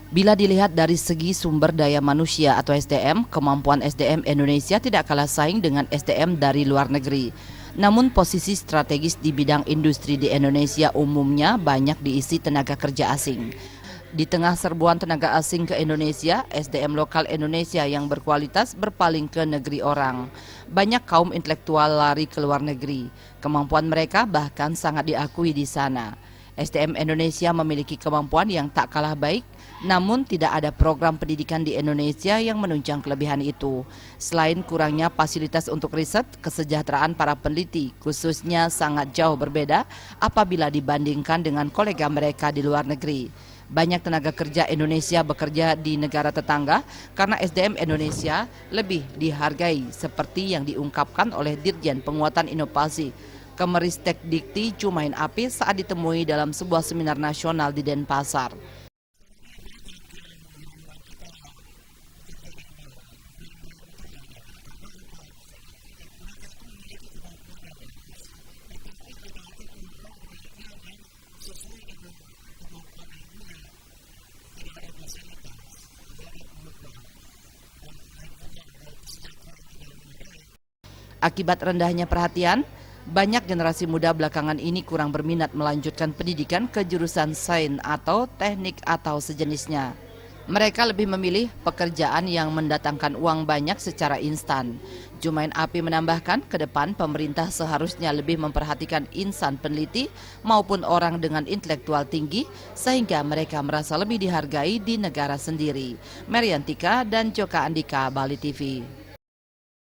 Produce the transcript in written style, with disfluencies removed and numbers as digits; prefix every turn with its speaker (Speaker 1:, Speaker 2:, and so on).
Speaker 1: Bila dilihat dari segi sumber daya manusia atau SDM, kemampuan SDM Indonesia tidak kalah saing dengan SDM dari luar negeri. Namun posisi strategis di bidang industri di Indonesia umumnya banyak diisi tenaga kerja asing. Di tengah serbuan tenaga asing ke Indonesia, SDM lokal Indonesia yang berkualitas berpaling ke negeri orang. Banyak kaum intelektual lari ke luar negeri. Kemampuan mereka bahkan sangat diakui di sana. SDM Indonesia memiliki kemampuan yang tak kalah baik, namun tidak ada program pendidikan di Indonesia yang menunjang kelebihan itu. Selain kurangnya fasilitas untuk riset, kesejahteraan para peneliti khususnya sangat jauh berbeda apabila dibandingkan dengan kolega mereka di luar negeri. Banyak tenaga kerja Indonesia bekerja di negara tetangga karena SDM Indonesia lebih dihargai seperti yang diungkapkan oleh Dirjen Penguatan Inovasi Kemeristek Dikti Chumain Apis saat ditemui dalam sebuah seminar nasional di Denpasar. Akibat rendahnya perhatian, banyak generasi muda belakangan ini kurang berminat melanjutkan pendidikan ke jurusan sains atau teknik atau sejenisnya. Mereka lebih memilih pekerjaan yang mendatangkan uang banyak secara instan. Chumain Apis menambahkan, ke depan pemerintah seharusnya lebih memperhatikan insan peneliti maupun orang dengan intelektual tinggi sehingga mereka merasa lebih dihargai di negara sendiri. Meriantika dan Joka Andika, Bali TV.